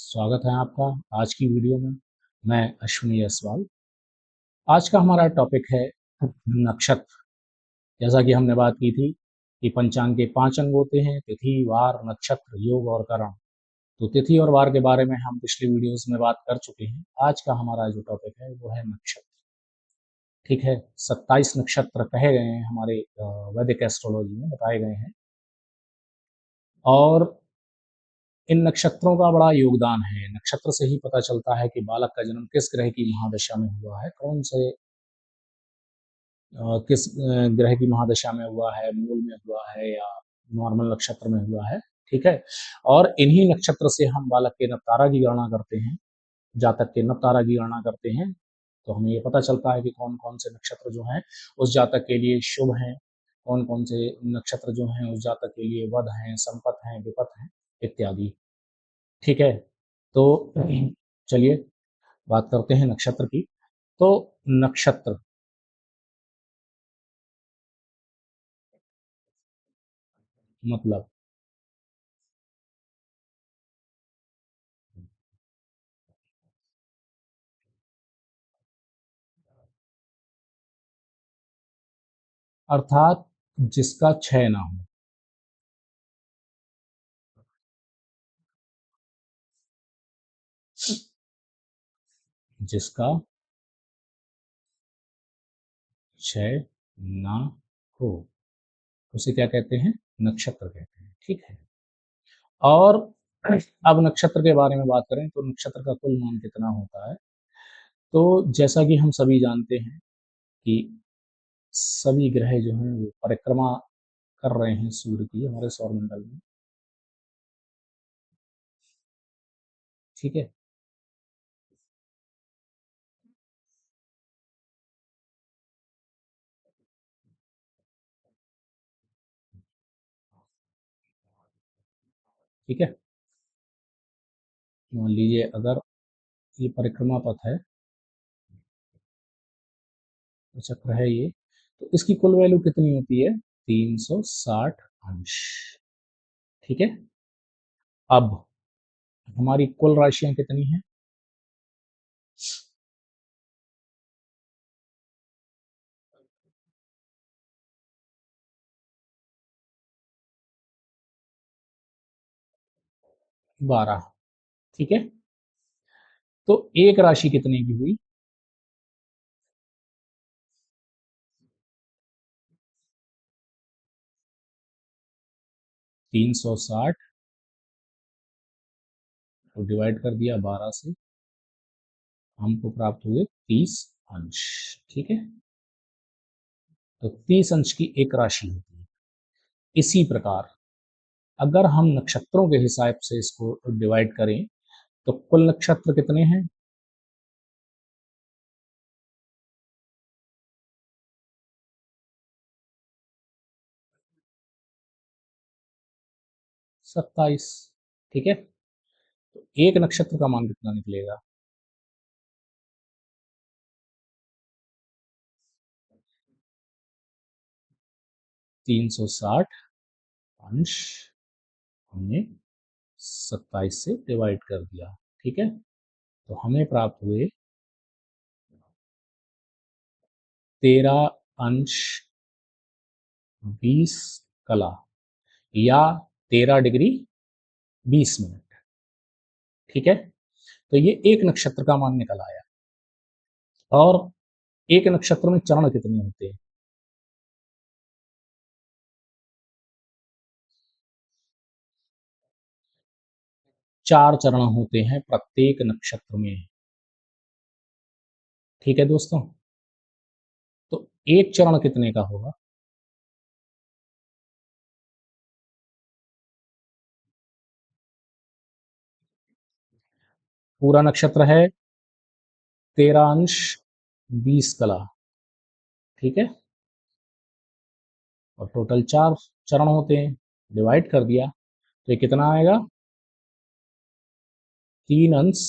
स्वागत है आपका आज की वीडियो में। मैं अश्विनी जायसवाल। आज का हमारा टॉपिक है नक्षत्र। जैसा कि हमने बात की थी कि पंचांग के 5 अंग होते हैं: तिथि, वार, नक्षत्र, योग और करण। तो तिथि और वार के बारे में हम पिछली वीडियोस में बात कर चुके हैं। आज का हमारा जो टॉपिक है वो है नक्षत्र। ठीक है, 27 नक्षत्र कहे गए हैं हमारे वैदिक एस्ट्रोलॉजी में बताए गए हैं, और इन नक्षत्रों का बड़ा योगदान है। नक्षत्र से ही पता चलता है कि बालक का जन्म किस ग्रह की महादशा में हुआ है, कौन से किस ग्रह की महादशा में हुआ है, मूल में हुआ है या नॉर्मल नक्षत्र में हुआ है। ठीक है, और इन्हीं नक्षत्र से हम बालक के नवतारा की गणना करते हैं, जातक के नवतारा की गणना करते हैं। तो हमें ये पता चलता है कि कौन कौन से नक्षत्र जो हैं उस जातक के लिए शुभ हैं, कौन कौन से नक्षत्र जो हैं उस जातक के लिए वध हैं, संपत हैं, विपत हैं, इत्यादि। ठीक है, तो चलिए बात करते हैं नक्षत्र की। तो नक्षत्र मतलब अर्थात जिसका क्षय ना हो। जिसका क्षय ना हो उसे क्या कहते हैं? नक्षत्र कहते हैं। ठीक है, और अब नक्षत्र के बारे में बात करें तो नक्षत्र का कुल मान कितना होता है। तो जैसा कि हम सभी जानते हैं कि सभी ग्रह जो हैं वो परिक्रमा कर रहे हैं सूर्य की हमारे सौरमंडल में। ठीक है, ठीक है, मान लीजिए अगर ये परिक्रमा पथ है, तो चक्र है ये, तो इसकी कुल वैल्यू कितनी होती है? 360 अंश। ठीक है, अब हमारी कुल राशियां कितनी हैं? 12। ठीक है, तो एक राशि कितने की हुई? 360 को डिवाइड कर दिया 12 से, हमको प्राप्त हुए 30 अंश। ठीक है, तो 30 अंश की एक राशि होती है। इसी प्रकार अगर हम नक्षत्रों के हिसाब से इसको डिवाइड करें तो कुल नक्षत्र कितने हैं? 27। ठीक है, तो एक नक्षत्र का मान कितना निकलेगा? 360 अंश हमने 27 से डिवाइड कर दिया। ठीक है, तो हमें प्राप्त हुए 13 अंश 20 कला, या 13 डिग्री 20 मिनट। ठीक है, तो ये एक नक्षत्र का मान निकल आया। और एक नक्षत्र में चरण कितने होते हैं? 4 चरण होते हैं प्रत्येक नक्षत्र में। ठीक है दोस्तों, तो एक चरण कितने का होगा? पूरा नक्षत्र है 13 अंश 20 कला। ठीक है, और टोटल 4 चरण होते हैं, डिवाइड कर दिया तो ये कितना आएगा? 3 अंश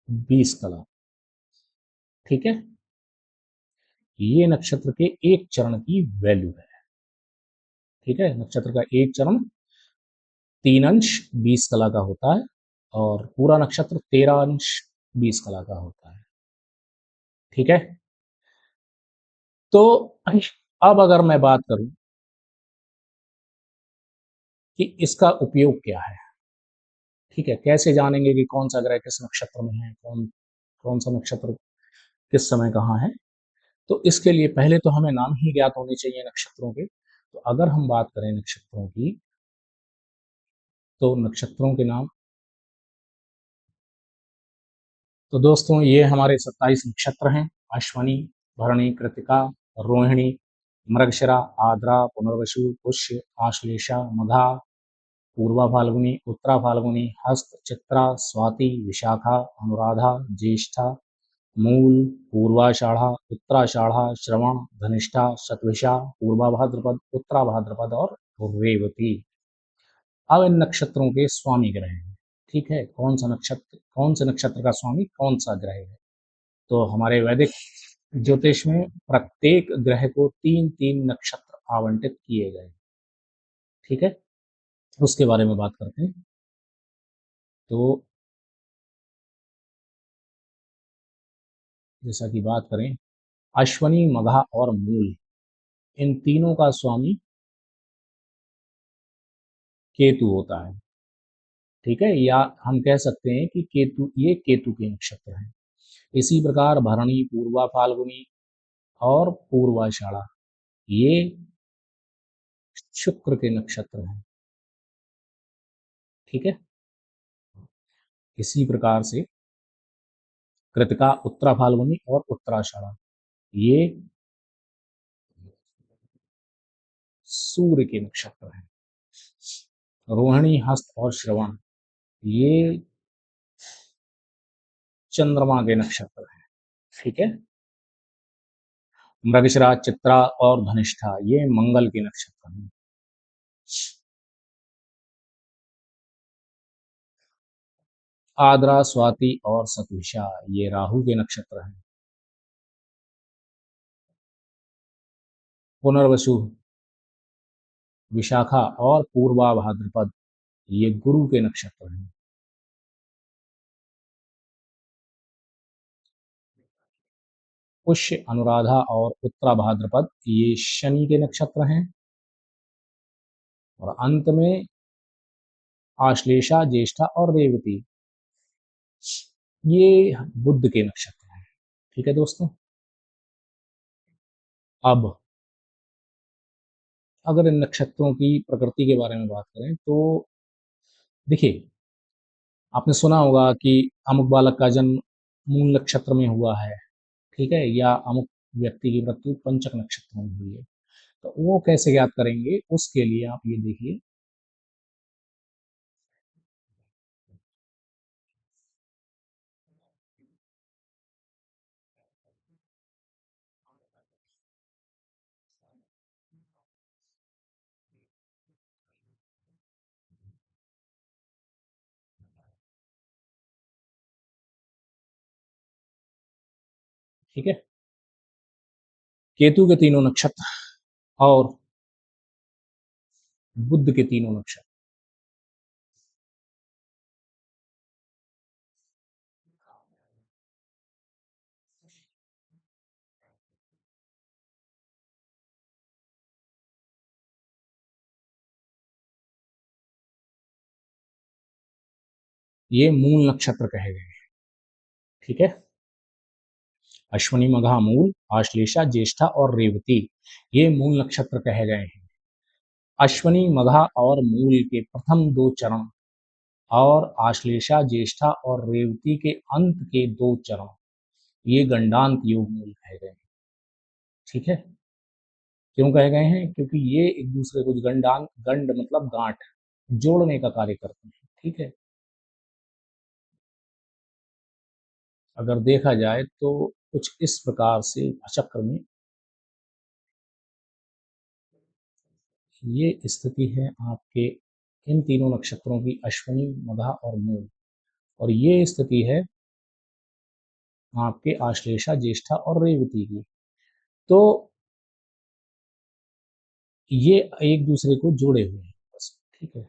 20 कला। ठीक है, ये नक्षत्र के एक चरण की वैल्यू है। ठीक है, नक्षत्र का एक चरण 3 अंश 20 कला का होता है, और पूरा नक्षत्र 13 अंश 20 कला का होता है। ठीक है? तो अब अगर मैं बात करूं कि इसका उपयोग क्या है, ठीक है, कैसे जानेंगे कि कौन सा ग्रह किस नक्षत्र में है, कौन कौन सा नक्षत्र किस समय कहाँ है। तो इसके लिए पहले तो हमें नाम ही ज्ञात होने चाहिए नक्षत्रों के। तो अगर हम बात करें नक्षत्रों की, तो नक्षत्रों के नाम, तो दोस्तों ये हमारे 27 नक्षत्र हैं। अश्वनी, भरणी, कृतिका, रोहिणी, मृगशिरा, आद्रा, पुनर्वसु, पुष्य, आश्लेषा, मघा, पूर्वा फाल्गुनी, उत्तरा फाल्गुनी, हस्त, चित्रा, स्वाति, विशाखा, अनुराधा, ज्येष्ठा, मूल, पूर्वाषाढ़ा, उत्तराषाढ़ा, श्रवण, धनिष्ठा, शतभिषा, पूर्वा भाद्रपद, उत्तरा भाद्रपद और रेवती। अब इन नक्षत्रों के स्वामी ग्रह हैं। ठीक है, कौन से नक्षत्र का स्वामी कौन सा ग्रह है। तो हमारे वैदिक ज्योतिष में प्रत्येक ग्रह को तीन तीन नक्षत्र आवंटित किए गए। ठीक है, उसके बारे में बात करते हैं। तो जैसा कि बात करें, अश्वनी, मघा और मूल, इन तीनों का स्वामी केतु होता है। ठीक है, या हम कह सकते हैं कि केतु के नक्षत्र हैं। इसी प्रकार भरणी, पूर्वा फाल्गुनी और पूर्वाषाढ़ा, ये शुक्र के नक्षत्र हैं। ठीक है, इसी प्रकार से कृतिका, उत्तरा फाल्गुनी और उत्तराषाढ़ा, ये सूर्य के नक्षत्र हैं। रोहिणी, हस्त और श्रवण, ये चंद्रमा के नक्षत्र हैं। ठीक है, मृगशिरा, चित्रा और धनिष्ठा, ये मंगल के नक्षत्र हैं। आद्रा, स्वाति और सतभिषा, ये राहु के नक्षत्र हैं। पुनर्वसु, विशाखा और पूर्वा भाद्रपद, ये गुरु के नक्षत्र हैं। पुष्य, अनुराधा और उत्तरा भाद्रपद, ये शनि के नक्षत्र हैं। और अंत में आश्लेषा, ज्येष्ठा और रेवती, ये बुध के नक्षत्र हैं। ठीक है दोस्तों, अब अगर इन नक्षत्रों की प्रकृति के बारे में बात करें तो देखिए, आपने सुना होगा कि अमुक बालक का जन्म मूल नक्षत्र में हुआ है, ठीक है, या अमुक व्यक्ति की मृत्यु पंचक नक्षत्र में हुई है। तो वो कैसे ज्ञात करेंगे, उसके लिए आप ये देखिए, ठीक है, केतु के तीनों नक्षत्र और बुध के तीनों नक्षत्र, ये मूल नक्षत्र कहे गए। ठीक है, अश्विनी, मघा मूल, आश्लेषा ज्येष्ठा और रेवती, ये मूल नक्षत्र कहे गए हैं। अश्विनी, मघा और मूल के प्रथम दो चरण और आश्लेषा, ज्येष्ठा और रेवती के अंत के दो चरण, ये गंडांत योग मूल कहे गए हैं। ठीक है, क्यों कहे गए हैं, क्योंकि ये एक दूसरे को गंड मतलब गांठ जोड़ने का कार्य करते हैं। ठीक है, अगर देखा जाए तो कुछ इस प्रकार से चक्र में ये स्थिति है आपके इन तीनों नक्षत्रों की, अश्विनी, मघा और मूल। और ये स्थिति है आपके आश्लेषा, ज्येष्ठा और रेवती की। तो ये एक दूसरे को जोड़े हुए हैं बस। ठीक है,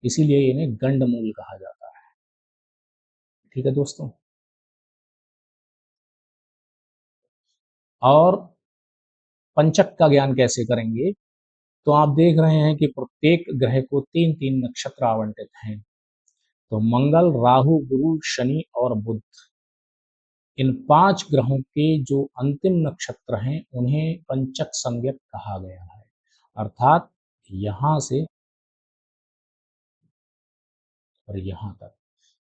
इसीलिए इन्हें गंड मूल कहा जाता है। ठीक है दोस्तों। और पंचक का ज्ञान कैसे करेंगे, तो आप देख रहे हैं कि प्रत्येक ग्रह को 3-3 नक्षत्र आवंटित हैं। तो मंगल, राहु, गुरु, शनि और बुध, इन 5 ग्रहों के जो अंतिम नक्षत्र हैं उन्हें पंचक संज्ञक कहा गया है। अर्थात यहाँ से और यहाँ तक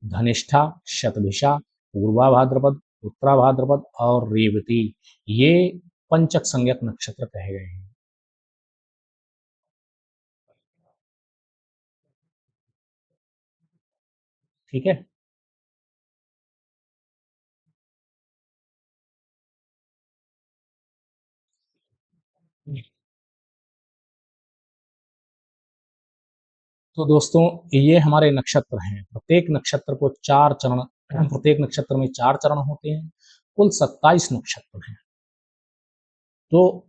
धनिष्ठा, शतभिषा, पूर्वा भाद्रपद, उत्तरा भाद्रपद और रेवती, ये पंचक संज्ञक नक्षत्र कहे गए हैं। ठीक है। तो दोस्तों, ये हमारे नक्षत्र हैं। प्रत्येक नक्षत्र को 4 चरण, प्रत्येक नक्षत्र में 4 चरण होते हैं। कुल 27 नक्षत्र हैं। तो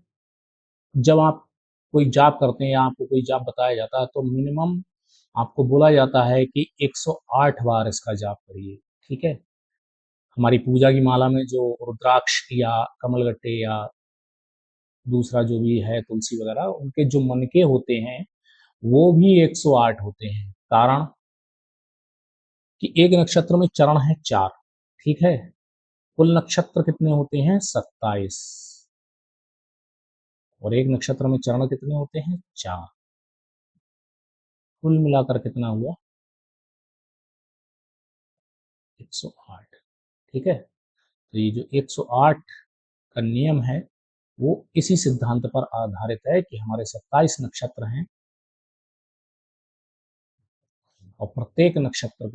जब आप कोई जाप करते हैं या आपको कोई जाप बताया जाता है तो मिनिमम आपको बोला जाता है कि 108 बार इसका जाप करिए। ठीक है। हमारी पूजा की माला में जो रुद्राक्ष या कमलगट्टे या दूसरा जो भी है तुलसी वगैरह, उनके जो मनके होते हैं वो भी 108 होते हैं। कारण कि एक नक्षत्र में चरण है 4। ठीक है। कुल नक्षत्र कितने होते हैं? 27। और एक नक्षत्र में चरण कितने होते हैं? 4। कुल मिलाकर कितना हुआ? 108। ठीक है। तो ये जो 108 का नियम है वो इसी सिद्धांत पर आधारित है कि हमारे 27 नक्षत्र हैं और प्रत्येक नक्षत्र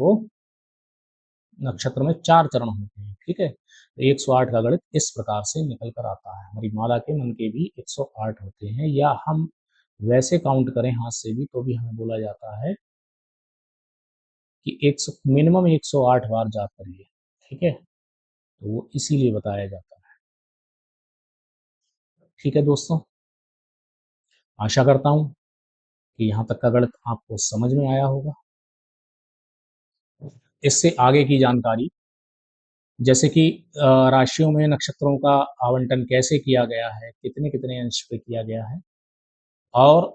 में 4 चरण होते हैं। ठीक है। तो 108 का गणित इस प्रकार से निकल कर आता है। हमारी माला के मन के भी 108 होते हैं, या हम वैसे काउंट करें हाथ से भी तो भी हमें बोला जाता है कि 100 मिनिमम 108 बार जाप करिए। ठीक है। तो वो इसीलिए बताया जाता है। ठीक है दोस्तों, आशा करता हूँ कि यहाँ तक का गणित आपको समझ में आया होगा। इससे आगे की जानकारी, जैसे कि राशियों में नक्षत्रों का आवंटन कैसे किया गया है, कितने कितने अंश पे किया गया है, और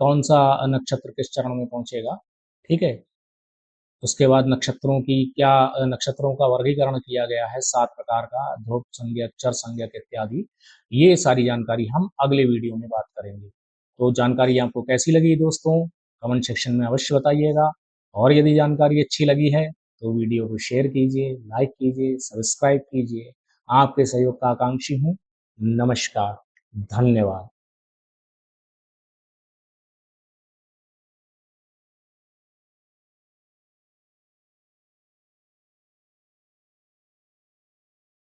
कौन सा नक्षत्र किस चरण में पहुंचेगा। ठीक है। उसके बाद नक्षत्रों का वर्गीकरण किया गया है 7 प्रकार का, ध्रुव संज्ञक, चर संज्ञक इत्यादि। ये सारी जानकारी हम अगले वीडियो में बात करेंगे। तो जानकारी आपको कैसी लगी दोस्तों, कमेंट सेक्शन में अवश्य बताइएगा। और यदि जानकारी अच्छी लगी है तो वीडियो को शेयर कीजिए, लाइक कीजिए, सब्सक्राइब कीजिए। आपके सहयोग का आकांक्षी हूँ। नमस्कार। धन्यवाद।